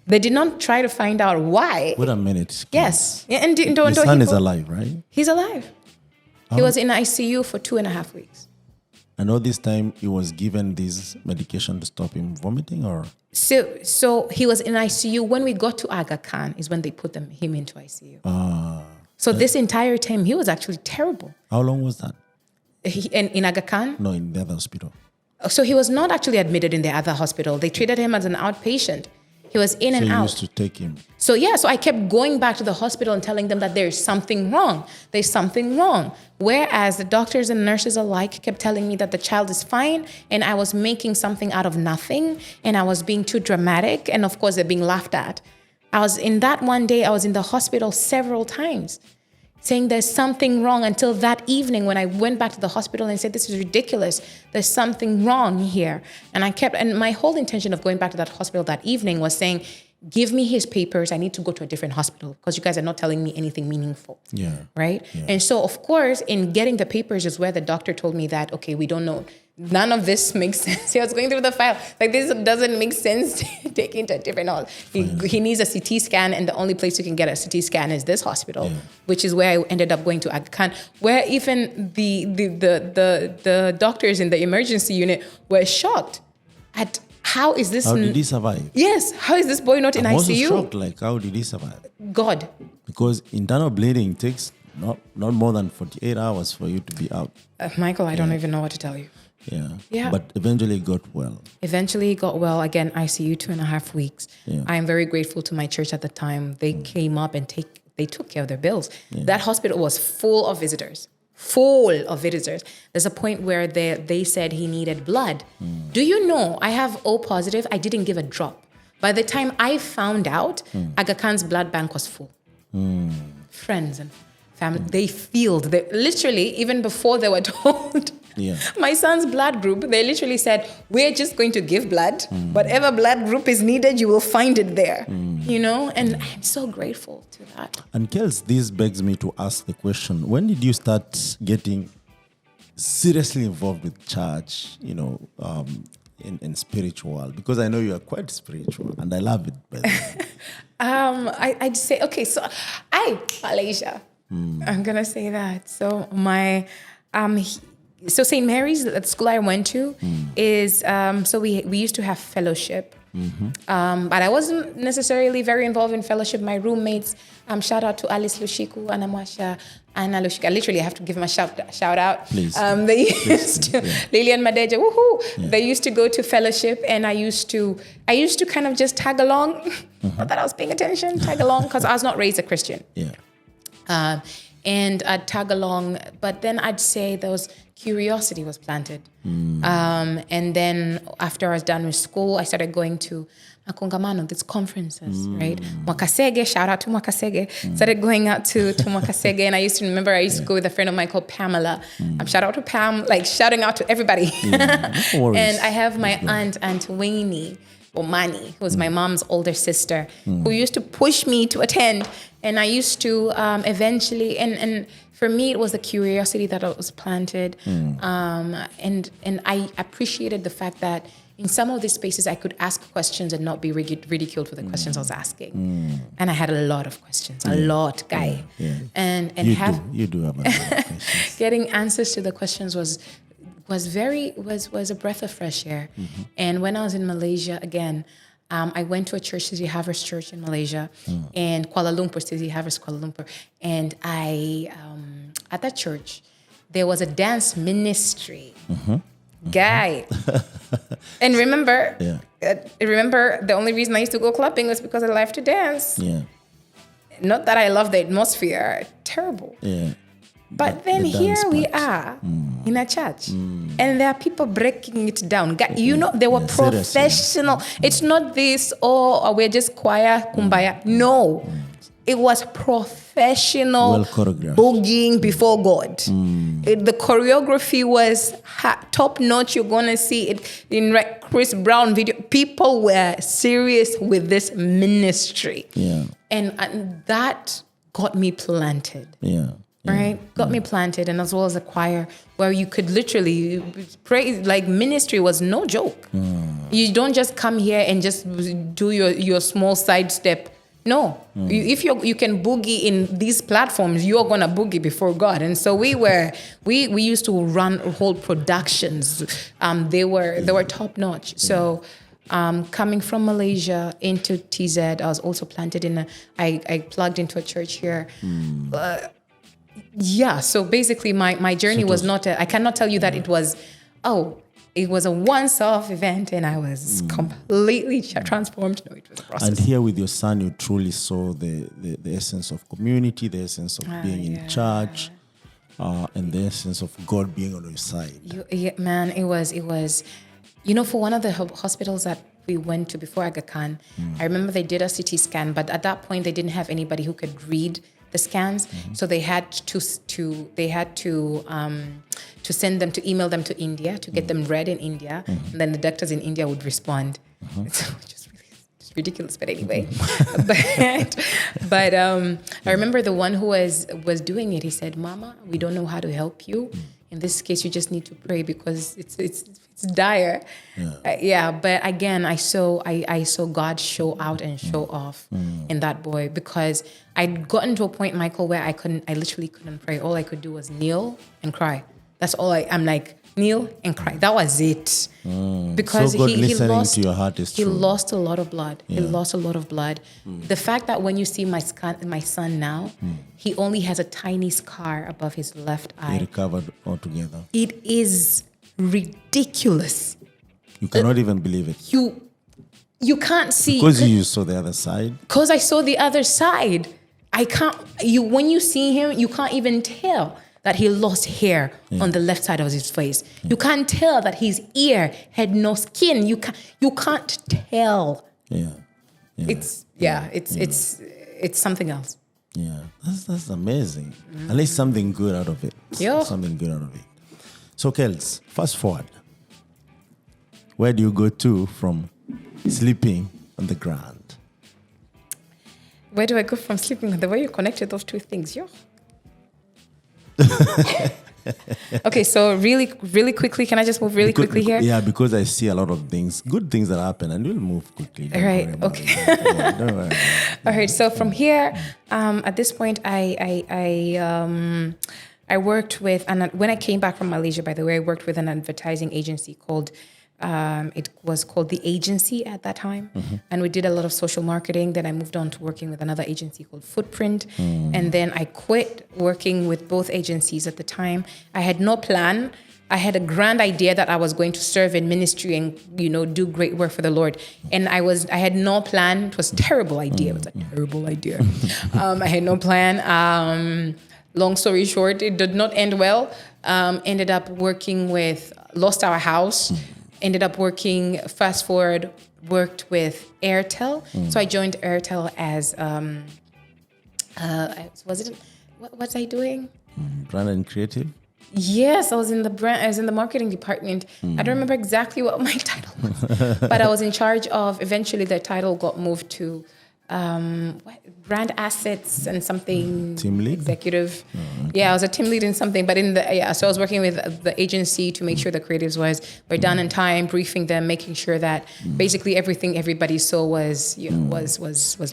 They did not try to find out why. Wait a minute. Yes. Yeah, and His son is alive, right? He's alive. He was in ICU for 2.5 weeks. I know this time he was given this medication to stop him vomiting, or? So he was in ICU. When we got to Aga Khan is when they put him into ICU. So this entire time, he was actually terrible. How long was that? In Aga Khan? No, in the other hospital. So he was not actually admitted in the other hospital. They treated him as an outpatient. He was in and out. So you used to take him. So I kept going back to the hospital and telling them that there's something wrong. There's something wrong. Whereas the doctors and nurses alike kept telling me that the child is fine, and I was making something out of nothing, and I was being too dramatic, and of course they're being laughed at. I was in the hospital several times saying there's something wrong, until that evening when I went back to the hospital and said, this is ridiculous. There's something wrong here. And my whole intention of going back to that hospital that evening was saying, give me his papers. I need to go to a different hospital because you guys are not telling me anything meaningful. Yeah. Right? Yeah. And so, of course, in getting the papers is where the doctor told me that, okay, we don't know. None of this makes sense. He was going through the file. Like, this doesn't make sense to take him to a different hospital. He needs a CT scan, and the only place you can get a CT scan is this hospital, which is where I ended up going to Aga Khan, where even the doctors in the emergency unit were shocked at how is this... How did he survive? Yes. How is this boy not in ICU? I was shocked, like, how did he survive? God. Because internal bleeding takes not more than 48 hours for you to be out. Michael, I don't even know what to tell you. Yeah. But eventually got well. Eventually got well. Again, ICU 2.5 weeks. Yeah. I am very grateful to my church at the time. They came up and they took care of their bills. Yeah. That hospital was full of visitors. There's a point where they said he needed blood. Do you know, I have O positive. I didn't give a drop. By the time I found out, Aga Khan's blood bank was full. Friends and family, they literally, even before they were told, my son's blood group, they literally said, we're just going to give blood. Whatever blood group is needed, you will find it there. You know, and I'm so grateful to that. And Kellz, this begs me to ask the question, when did you start getting seriously involved with church, you know, in spiritual? Because I know you are quite spiritual, and I love it, by the way. I'd say, okay, so Malaysia. I'm going to say that. So so St. Mary's, the school I went to, is, so we used to have fellowship. But I wasn't necessarily very involved in fellowship. My roommates, shout out to Alice Lushiku, Anna Mwasha, Anna Lushika. Literally, I have to give them a shout out. Please. They used to, Lilian Madeja, woohoo! Yeah. They used to go to fellowship, and I used to kind of just tag along. Not that I was paying attention, tag along, because I was not raised a Christian. And I'd tag along, but then I'd say curiosity was planted. And then after I was done with school, I started going to makongamano, these conferences, right? Mwakasege, shout out to Mwakasege. Started going out to Mwakasege, and I used to go with a friend of mine called Pamela. Shout out to Pam, like shouting out to everybody. And I have my Aunt Winnie, or Mani, who was my mom's older sister, who used to push me to attend. And I used to eventually, and for me, it was the curiosity that was planted. And I appreciated the fact that in some of these spaces, I could ask questions and not be ridiculed for the questions I was asking. And I had a lot of questions, a lot, Guy. And you do have a lot of questions. Getting answers to the questions was a breath of fresh air. And when I was in Malaysia, again, I went to a church, City Harvest Church in Malaysia, and Kuala Lumpur, City Harvest Kuala Lumpur. And at that church, there was a dance ministry. Guy. And remember, the only reason I used to go clubbing was because I loved to dance. Not that I love the atmosphere. Terrible. But then here we are in a church, and there are people breaking it down. You know, they were professional. It's not this, we're just choir, kumbaya. No. It was professional boogieing before God. The choreography was top notch. You're going to see it in Chris Brown video. People were serious with this ministry. And that got me planted. Got me planted, and as well as a choir where you could literally pray. Like, ministry was no joke. You don't just come here and just do your small sidestep. No, if you can boogie in these platforms, you're gonna boogie before God. And so we used to run whole productions. They were top notch. So coming from Malaysia into TZ, I was also planted I plugged into a church here. So basically my journey was not I cannot tell you that it was a once-off event and I was completely transformed. No, it was a process. And here with your son, you truly saw the essence of community, the essence of being in church, and the essence of God being on your side. Man, it was, for one of the hospitals that we went to before Aga Khan, I remember they did a CT scan, but at that point they didn't have anybody who could read the scans, so they had to send them, to email them to India to get them read in India, and then the doctors in India would respond. It's just ridiculous, but anyway. but I remember the one who was doing it. He said, "Mama, we don't know how to help you. In this case, you just need to pray because it's dire." But again, I saw God show out and show off in that boy, because I'd gotten to a point, Michael, where I literally couldn't pray. All I could do was kneel and cry. That's all I'm like, kneel and cry. That was it. Because so God he lost, to your heart is he true. lost a lot of blood. Yeah. He lost a lot of blood. The fact that when you see my son now, he only has a tiny scar above his left eye. He recovered altogether. It is ridiculous. You cannot even believe it. You can't see. Because you saw the other side. Because I saw the other side. When you see him, you can't even tell that he lost hair on the left side of his face. You can't tell that his ear had no skin. You can't tell. It's something else. Yeah, that's amazing. At least something good out of it. Yeah. Something good out of it. So Kellz, fast forward. Where do you go to from sleeping on the ground? Where do I go from sleeping on the way you connected those two things? Yo. Okay, so really quickly, can I just move quickly here? Yeah, because I see a lot of things, good things that happen, and we'll move quickly. All right, okay. Don't worry. All right, so from here, at this point, I worked with, and when I came back from Malaysia, by the way, I worked with an advertising agency called, it was called The Agency at that time. And we did a lot of social marketing. Then I moved on to working with another agency called Footprint. And then I quit working with both agencies at the time. I had no plan. I had a grand idea that I was going to serve in ministry and, do great work for the Lord. And I had no plan. It was a terrible idea. It was a terrible idea. I had no plan. Long story short, it did not end well. Ended up working lost our house. Ended up working, fast forward, worked with Airtel. So I joined Airtel as, what was I doing? Brand and creative? Yes, I was in the marketing department. I don't remember exactly what my title was, but I was in charge of, eventually the title got moved to brand assets and something. Team lead? Executive. Yeah, I was a team lead in something, but so I was working with the agency to make sure the creatives were done in time, briefing them, making sure that basically everything everybody saw was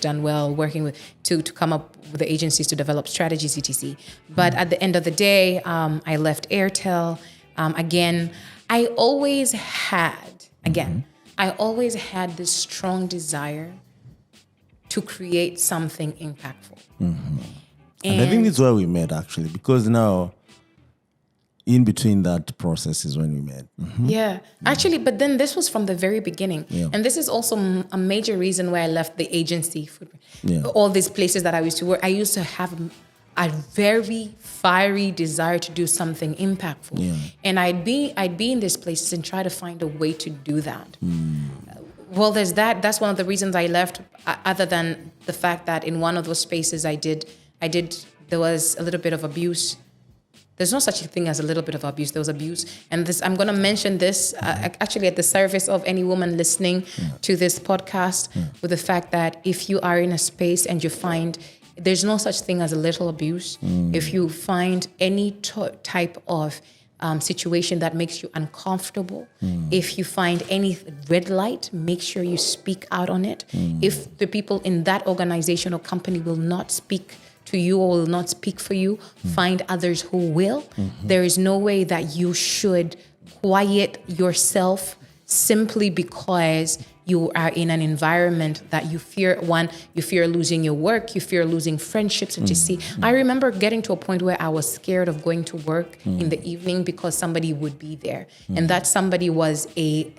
done well, working with to come up with the agencies to develop strategies, etc. But at the end of the day, I left Airtel. I always had this strong desire to create something impactful. And I think this is where we met, actually, because now, in between that process is when we met. Yeah, actually, but then this was from the very beginning. And this is also a major reason why I left the agency. All these places that I used to work, I used to have a very fiery desire to do something impactful. And I'd be in these places and try to find a way to do that. Well, there's that. That's one of the reasons I left, other than the fact that in one of those spaces there was a little bit of abuse. There's no such thing as a little bit of abuse. There was abuse. And I'm going to mention this actually at the service of any woman listening to this podcast, with the fact that if you are in a space and you find there's no such thing as a little abuse, if you find any type of situation that makes you uncomfortable. If you find any red light, make sure you speak out on it. If the people in that organization or company will not speak to you or will not speak for you, find others who will. There is no way that you should quiet yourself simply because you are in an environment that you fear. One, you fear losing your work, you fear losing friendships that you see. I remember getting to a point where I was scared of going to work in the evening because somebody would be there. And that somebody was a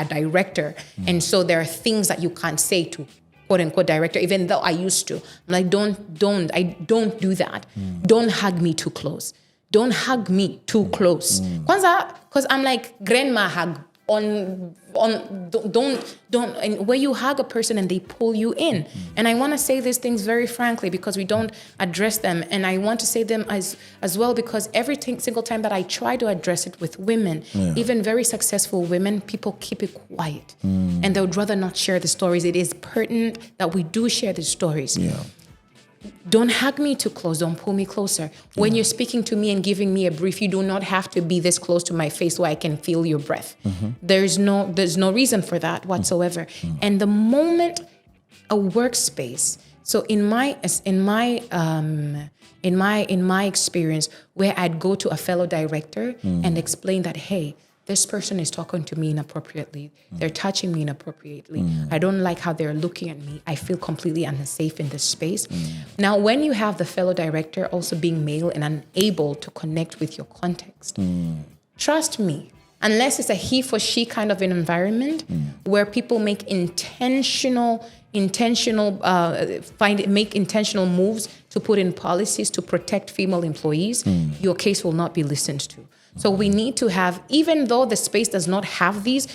director. And so there are things that you can't say to quote unquote director, even though I used to. I'm like, don't do that. Don't hug me too close. Don't hug me too close. Kwanza, because I'm like, grandma hug. Don't and where you hug a person and they pull you in. And I want to say these things very frankly because we don't address them, and I want to say them as well because every single time that I try to address it with women, even very successful women, people keep it quiet and they would rather not share the stories. It is pertinent that we do share the stories. Don't hug me too close. Don't pull me closer. When you're speaking to me and giving me a brief, you do not have to be this close to my face where I can feel your breath. There's no reason for that whatsoever. And the moment a workspace, so in my experience, where I'd go to a fellow director and explain that, hey, this person is talking to me inappropriately. They're touching me inappropriately. I don't like how they're looking at me. I feel completely unsafe in this space. Now, when you have the fellow director also being male and unable to connect with your context, trust me, unless it's a he for she kind of an environment where people make intentional moves to put in policies to protect female employees, your case will not be listened to. So we need to have, even though the space does not have these,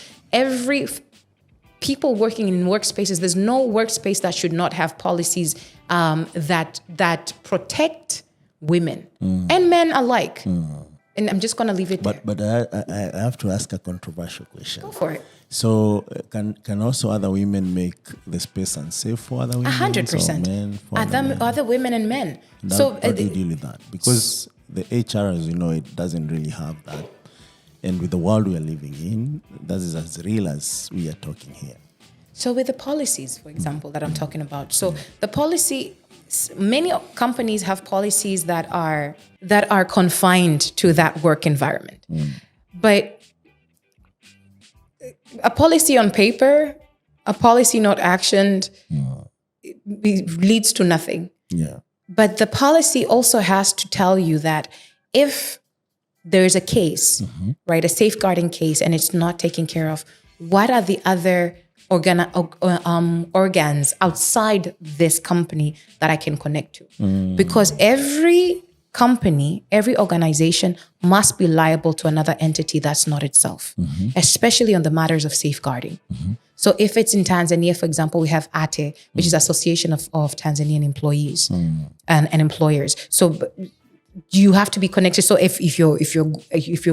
people working in workspaces, there's no workspace that should not have policies that protect women and men alike. And I'm just going to leave it there. But I have to ask a controversial question. Go for it. So can also other women make the space unsafe for other women? 100%. Men, other women and men. How do you deal with that? Because the HR, as you know, it doesn't really have that. And with the world we are living in, that is as real as we are talking here. So with the policies, for example, that I'm talking about. So the policy, many companies have policies that are confined to that work environment. But a policy on paper, a policy not actioned, leads to nothing. Yeah. But the policy also has to tell you that if there's a case, right, a safeguarding case, and it's not taken care of, what are the other organs outside this company that I can connect to? Because every company, every organization must be liable to another entity that's not itself, especially on the matters of safeguarding. So if it's in Tanzania, for example, we have ATE, which is Association of Tanzanian Employees and Employers. So you have to be connected. So if you're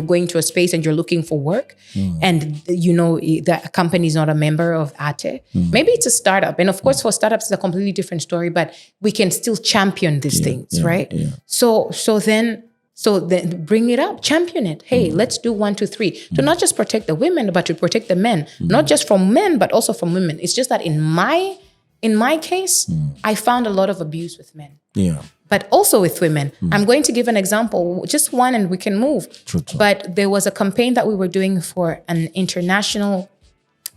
going to a space and you're looking for work, and you know the company is not a member of ATE, maybe it's a startup. And of course, for startups, it's a completely different story. But we can still champion these things, right? Yeah. So then bring it up, champion it. Hey, let's do 1, 2, 3 to not just protect the women, but to protect the men, not just from men, but also from women. It's just that in my case, I found a lot of abuse with men. Yeah. But also with women. I'm going to give an example, just one, and we can move. True. But there was a campaign that we were doing for an international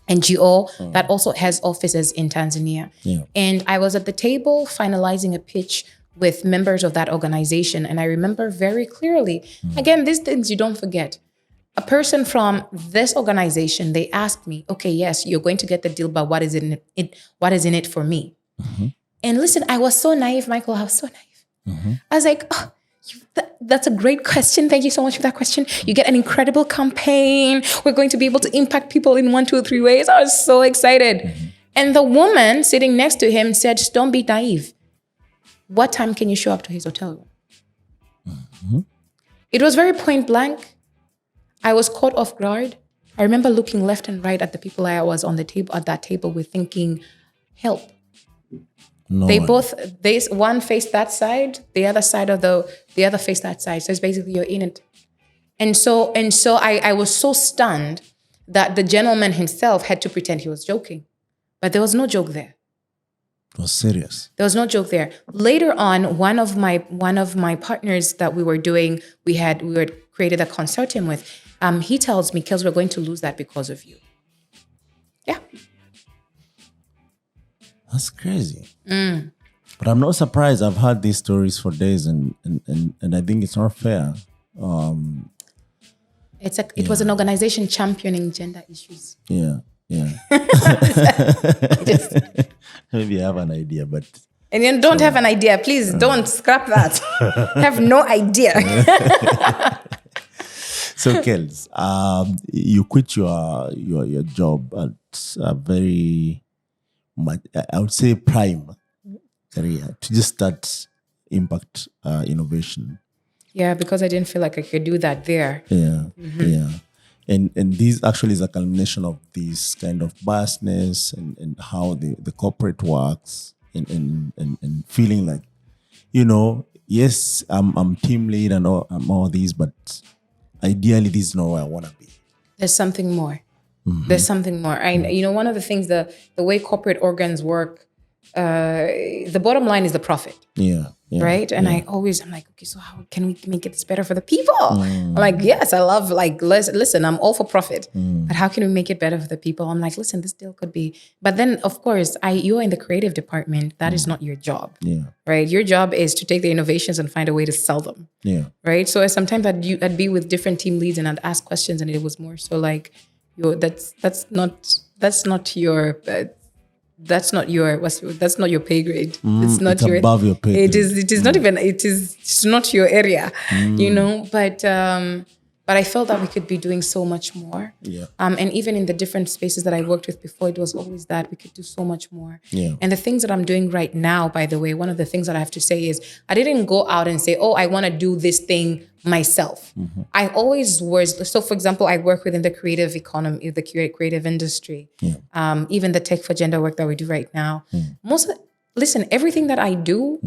NGO that also has offices in Tanzania. Yeah. And I was at the table finalizing a pitch with members of that organization. And I remember very clearly, again, these things you don't forget. A person from this organization, they asked me, okay, yes, you're going to get the deal, but what is in it for me? And listen, I was so naive, Michael. I was so naive. I was like, oh, that's a great question. Thank you so much for that question. You get an incredible campaign. We're going to be able to impact people in 1, 2, 3 ways. I was so excited. And the woman sitting next to him said, just don't be naive. What time can you show up to his hotel room? It was very point blank. I was caught off guard. I remember looking left and right at the people I was on the table at that table with, thinking, help. One faced that side, the other faced that side. So it's basically you're in it. And so I was so stunned that the gentleman himself had to pretend he was joking. But there was no joke there. It was serious. There was no joke there. Later on, one of my partners that we were created a consortium with, he tells me, Kellz, we're going to lose that because of you. Yeah. That's crazy. But I'm not surprised. I've heard these stories for days, and I think it's not fair. It was an organization championing gender issues. Yeah. Maybe I have an idea, but... And you don't have an idea. Please don't scrap that. Have no idea. So, Kellz, you quit your job at a very, I would say, prime career to just start impact innovation. Yeah, because I didn't feel like I could do that there. Yeah. And this actually is a culmination of this kind of biasness and how the corporate works and feeling like, yes, I'm team lead and all these, but ideally this is not where I want to be. There's something more. There's something more. One of the things, the way corporate organs work, the bottom line is the profit. Yeah. Right? And I'm like, okay, so how can we make it better for the people? I'm like, yes, I love, listen, I'm all for profit. But how can we make it better for the people? I'm like, listen, this deal could be. But then, of course, you're in the creative department. That is not your job. Yeah. Right? Your job is to take the innovations and find a way to sell them. Yeah. Right? So sometimes I'd be with different team leads and I'd ask questions, and it was more so like, that's not your pay grade. It's not above your pay grade. It's not your area, but I felt that we could be doing so much more. Yeah. And even in the different spaces that I worked with before, it was always that we could do so much more. Yeah. And the things that I'm doing right now, by the way, one of the things that I have to say is I didn't go out and say, I want to do this thing myself. I always was. So, for example, I work within the creative economy, the creative industry, even the tech for gender work that we do right now. Everything that I do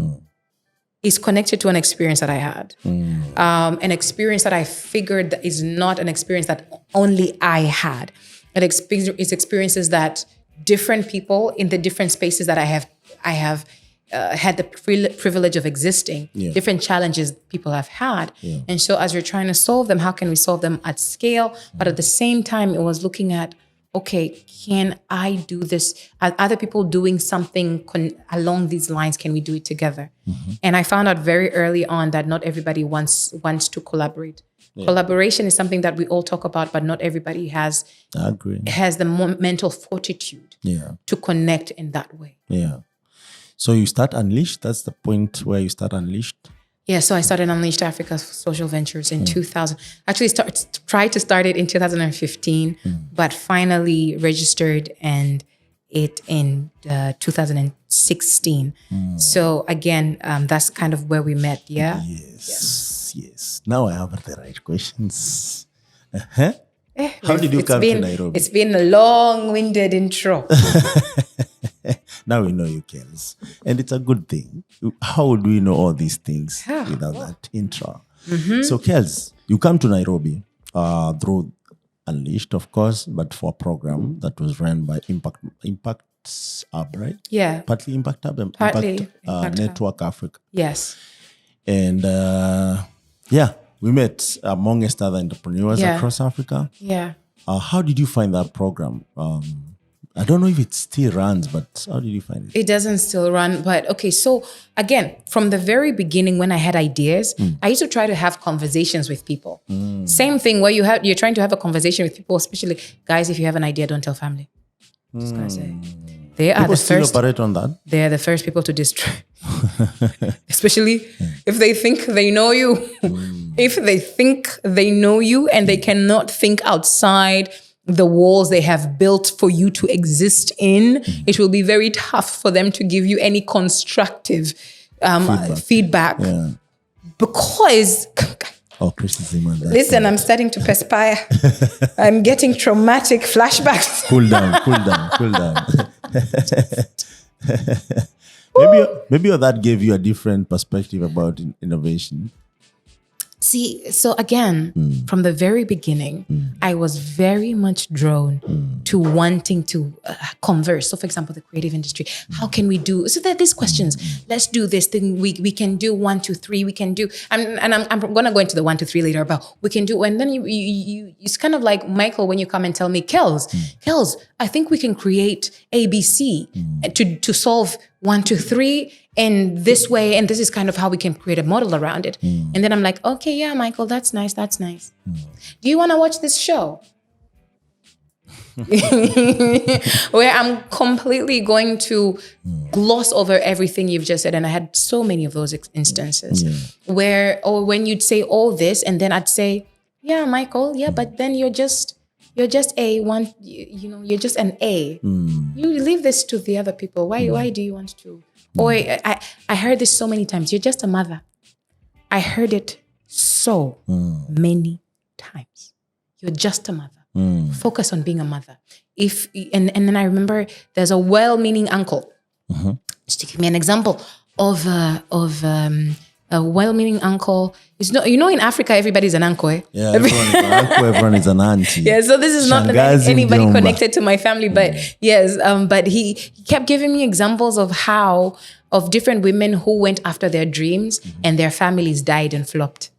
is connected to an experience that I had. An experience that I figured that is not an experience that only I had. It's experiences that different people in the different spaces that I have had the privilege of existing, different challenges people have had. Yeah. And so as we're trying to solve them, how can we solve them at scale? But at the same time, it was looking at, okay, can I do this? Are other people doing something along these lines? Can we do it together? And I found out very early on that not everybody wants to collaborate. Yeah. Collaboration is something that we all talk about, but not everybody has the mental fortitude to connect in that way. Yeah. So you start Unleashed? That's the point where you start Unleashed? Yeah, so I started Unleashed Africa Social Ventures in 2000. Actually, tried to start it in 2015, but finally registered and it in 2016. So again, that's kind of where we met, yeah? Yes. Now I have the right questions. How did you come to Nairobi? It's been a long-winded intro. Now we know you, Kellz. And it's a good thing. How would we know all these things without that intro? So, Kellz, you come to Nairobi through Unleashed, of course, but for a program that was run by Impact Hub, right? Yeah. Partly Impact Hub and Impact Network Africa. Yes. And we met amongst other entrepreneurs across Africa. Yeah. How did you find that program? I don't know if it still runs, but how did you find it? It doesn't still run, but okay. So again, from the very beginning, when I had ideas, I used to try to have conversations with people. Same thing where you're trying to have a conversation with people, especially guys. If you have an idea, don't tell family. Just gonna say they are people the first. Operate on that. They are the first people to destroy, especially if they think they know you. If they think they know you and they cannot think outside the walls they have built for you to exist in, it will be very tough for them to give you any constructive feedback. Yeah. Because criticism. Listen, I'm starting to perspire. I'm getting traumatic flashbacks. Cool down. Maybe that gave you a different perspective about innovation. See, so again, from the very beginning, I was very much drawn to wanting to converse. So, for example, the creative industry, how can we do? So there are these questions. Let's do this thing. We can do 1, 2, 3. We can do, and I'm gonna go into the 1, 2, 3 later. But we can do, and then you it's kind of like Michael when you come and tell me, Kellz, I think we can create ABC to solve 1, 2, 3. In this way, and this is kind of how we can create a model around it. And then I'm like, okay, yeah, Michael, that's nice. Do you want to watch this show? Where I'm completely going to gloss over everything you've just said. And I had so many of those instances where, or when you'd say all this, and then I'd say, yeah, Michael, yeah, but then you're just a one, you're just an A. You leave this to the other people. Why do you want to? Or I heard this so many times. You're just a mother. I heard it so many times. You're just a mother. Focus on being a mother. And then I remember there's a well-meaning uncle. Just to give me an example of a well-meaning uncle. It's not, in Africa, everybody's an uncle. Eh? Yeah, everyone is an uncle, everyone is an auntie. Yeah, so this is not anybody connected to my family, but yes, but he kept giving me examples of different women who went after their dreams and their families died and flopped.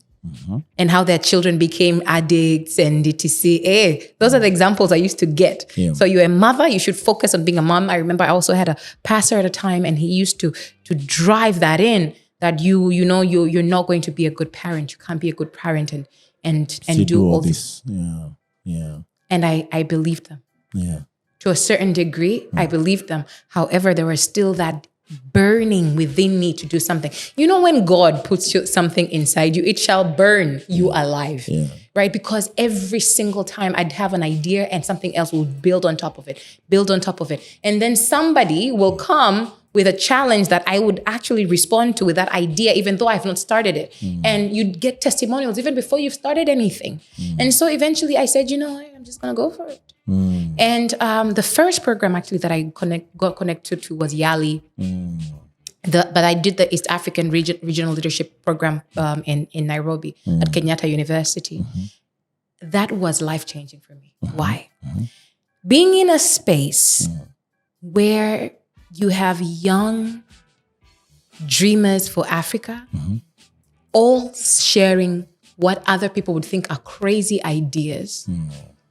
And how their children became addicts and etc. Those are the examples I used to get. Yeah. So you're a mother, you should focus on being a mom. I remember I also had a pastor at a time, and he used to drive that in, that you're not going to be a good parent. You can't be a good parent and do all this. Yeah. And I believed them. Yeah. To a certain degree, I believed them. However, there was still that burning within me to do something. When God puts something inside you, it shall burn you alive. Yeah. Right? Because every single time I'd have an idea and something else will build on top of it. And then somebody will come with a challenge that I would actually respond to with that idea, even though I've not started it. And you'd get testimonials even before you've started anything. And so eventually I said, I'm just going to go for it. And the first program actually that I got connected to was YALI. But I did the East African Regional Leadership Program in Nairobi at Kenyatta University. That was life-changing for me. Why? Being in a space where you have young dreamers for Africa, all sharing what other people would think are crazy ideas,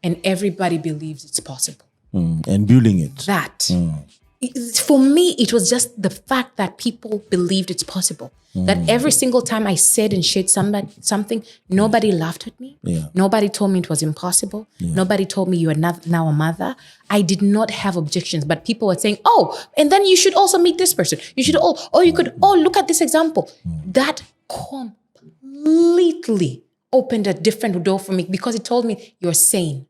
and everybody believes it's possible. And building it. For me, it was just the fact that people believed it's possible. That every single time I said and shared something, nobody laughed at me. Yeah. Nobody told me it was impossible. Yeah. Nobody told me you are now a mother. I did not have objections, but people were saying, and then you should also meet this person. You should look at this example. That completely opened a different door for me because it told me you're sane.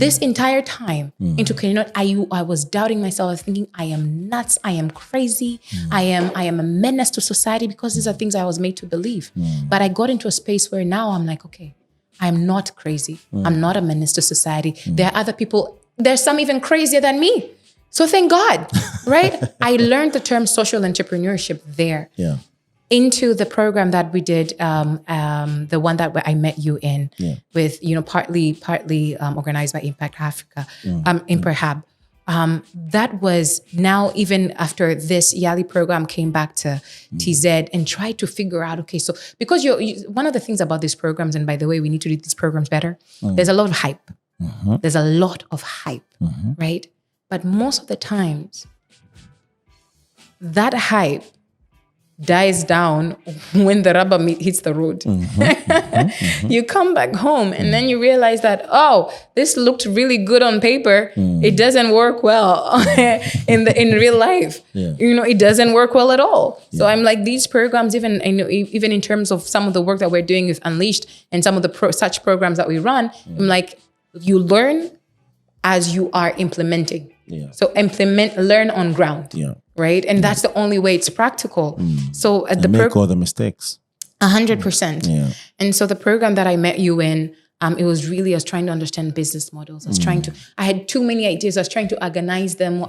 This entire time into Kenya, I was doubting myself. I was thinking, I am nuts. I am crazy. I am a menace to society because these are things I was made to believe. But I got into a space where now I'm like, okay, I'm not crazy. I'm not a menace to society. There are other people. There's some even crazier than me. So thank God, right? I learned the term social entrepreneurship there. Yeah. Into the program that we did, the one that I met you in, with partly organized by Impact Africa, in Perhab. That was now, even after this YALI program came back to TZ and tried to figure out, okay, so because one of the things about these programs, and by the way, we need to do these programs better, there's a lot of hype. There's a lot of hype, right? But most of the times, that hype dies down when the rubber hits the road. You come back home and then you realize that, this looked really good on paper. It doesn't work well in real life. Yeah. It doesn't work well at all. Yeah. So I'm like, these programs, even in terms of some of the work that we're doing with Unleashed and some of the such programs that we run, I'm like, you learn as you are implementing. Yeah. So learn on ground. Yeah. Right? And that's the only way it's practical. So at make all the mistakes. 100%. Yeah. And so the program that I met you in, it was really, I was trying to understand business models. I had too many ideas. I was trying to organize them,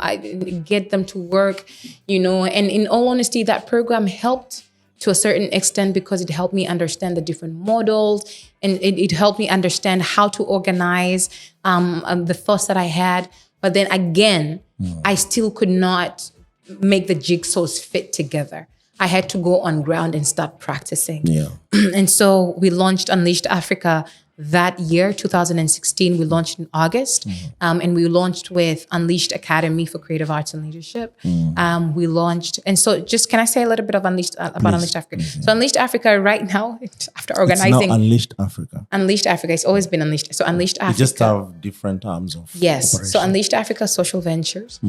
get them to work, and in all honesty, that program helped to a certain extent because it helped me understand the different models, and it helped me understand how to organize the thoughts that I had. But then again, I still could not make the jigsaws fit together. I had to go on ground and start practicing. Yeah. And so we launched Unleashed Africa that year, 2016. We launched in August, and we launched with Unleashed Academy for Creative Arts and Leadership. We launched, and so just can I say a little bit of Unleashed Unleashed Africa? So Unleashed Africa right now, after organizing, It's now Unleashed Africa. Unleashed Africa, it's always been Unleashed. So Unleashed Africa, You just have different terms of yes. operation. So Unleashed Africa Social Ventures.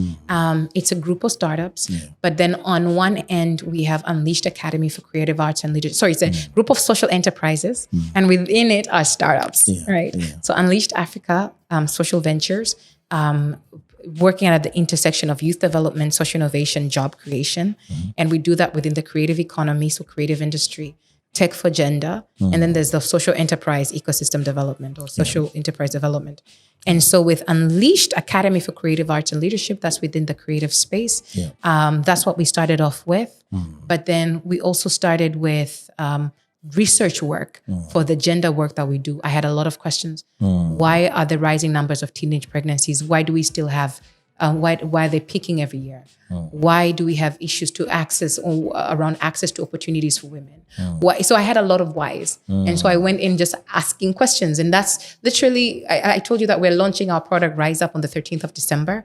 It's a group of startups, but then on one end we have Unleashed Academy for Creative Arts and Leadership. Sorry, it's a group of social enterprises, and within it are startups, right? Yeah. So Unleashed Africa Social Ventures, working at the intersection of youth development, social innovation, job creation, and we do that within the creative economy, so creative industry, tech for gender, and then there's the social enterprise ecosystem development or social enterprise development. And so with Unleashed Academy for Creative Arts and Leadership, that's within the creative space. That's what we started off with. But then we also started with research work for the gender work that we do. I had a lot of questions. Why are the rising numbers of teenage pregnancies? Why do we still have, why are they peaking every year? Why do we have issues to access or around access to opportunities for women? Why? So I had a lot of whys. And so I went in just asking questions. And that's literally, I told you that we're launching our product Rise Up on the 13th of December.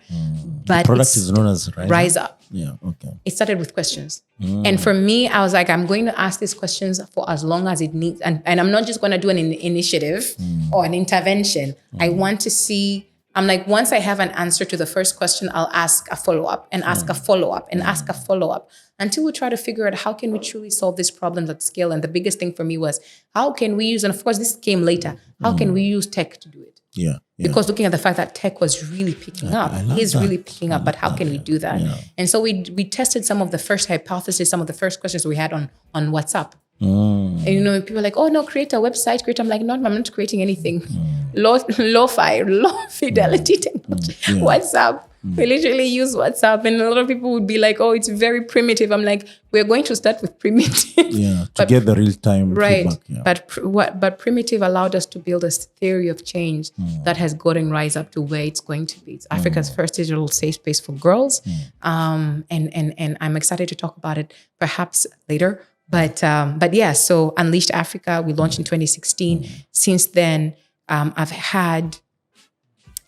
But the product is known as Rise Up. Yeah, okay. It started with questions. And for me, I was like, I'm going to ask these questions for as long as it needs. And I'm not just going to do an initiative or an intervention. I want to see, I'm like, once I have an answer to the first question, I'll ask a follow-up and ask a follow-up and ask a follow-up until we try to figure out how can we truly solve these problems at scale. And the biggest thing for me was, how can we use, and of course this came later, how can we use tech to do it? Yeah. Because looking at the fact that tech was really picking up, really picking up, but how can we do that? And so we tested some of the first hypotheses, some of the first questions we had on WhatsApp. And people are like, oh no, create a website, I'm like, no, I'm not creating anything. Low fidelity technology. WhatsApp. We literally use WhatsApp, and a lot of people would be like, oh, it's very primitive. I'm like, we're going to start with primitive. To get the real-time feedback. Yeah. But primitive allowed us to build a theory of change that has gotten Rise Up to where it's going to be. It's Africa's first digital safe space for girls. And I'm excited to talk about it perhaps later. But yeah, so Unleashed Africa, we launched in 2016. Since then, I've had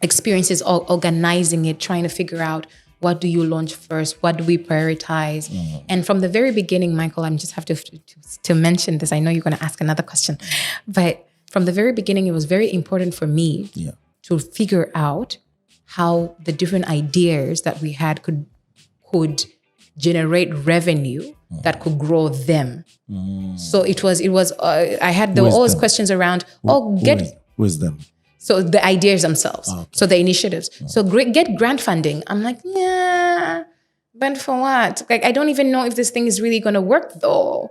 experiences organizing it, trying to figure out what do you launch first, what do we prioritize. And from the very beginning, Michael, I just have to mention this. I know you're going to ask another question, but from the very beginning, it was very important for me to figure out how the different ideas that we had could generate revenue that could grow them. So it was. I had there were always questions around. Wisdom. So the ideas themselves. So the initiatives. So get grant funding. I'm like, yeah, but for what? Like, I don't even know if this thing is really going to work though.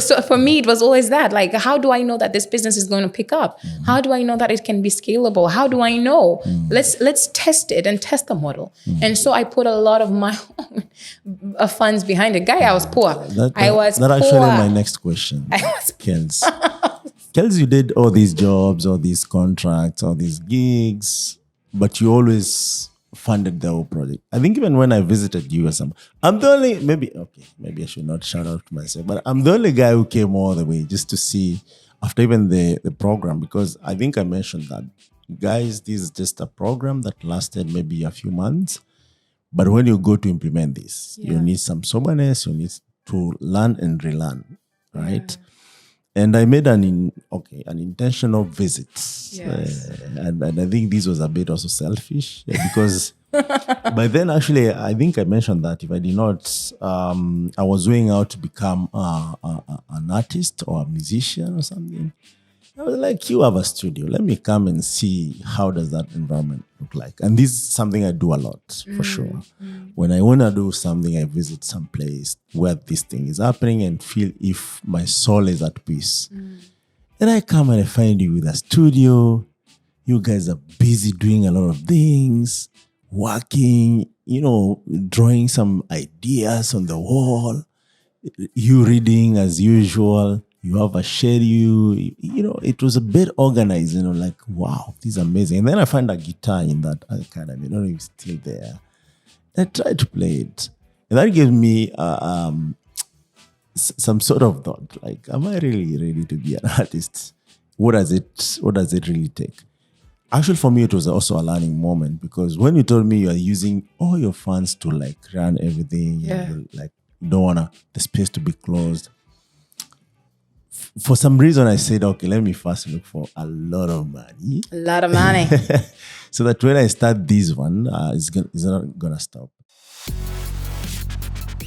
So for me, it was always that. Like, how do I know that this business is going to pick up? How do I know that it can be scalable? How do I know? Let's test it and test the model. And so I put a lot of my own funds behind it. I was poor. That actually my next question. I was Kellz. Kellz, you did all these jobs, all these contracts, all these gigs, but you always funded the whole project. I think even when I visited you or something, I'm the only, maybe I should not shout out to myself, but I'm the only guy who came all the way just to see after even the program, because I think I mentioned that, guys, this is just a program that lasted maybe a few months. But when you go to implement this, you need some soberness, you need to learn and relearn, right? And I made an intentional visit. And I think this was a bit also selfish because by then, actually, I think I mentioned that if I did not, I was going out to become an artist or a musician or something. I was like, you have a studio. Let me come and see how does that environment look like. And this is something I do a lot, for sure. When I want to do something, I visit some place where this thing is happening and feel if my soul is at peace. Then I come and I find you with a studio. You guys are busy doing a lot of things, working, drawing some ideas on the wall. you reading as usual. You have a schedule. It was a bit organized. Like, wow, this is amazing. And then I find a guitar in that academy. I don't know if it's still there. I tried to play it, and that gave me some sort of thought. Like, am I really ready to be an artist? What does it really take? Actually, for me, it was also a learning moment, because when you told me you are using all your funds to like run everything, you don't want the space to be closed. For some reason, I said, okay, let me first look for a lot of money. A lot of money. So that when I start this one, it's not gonna stop.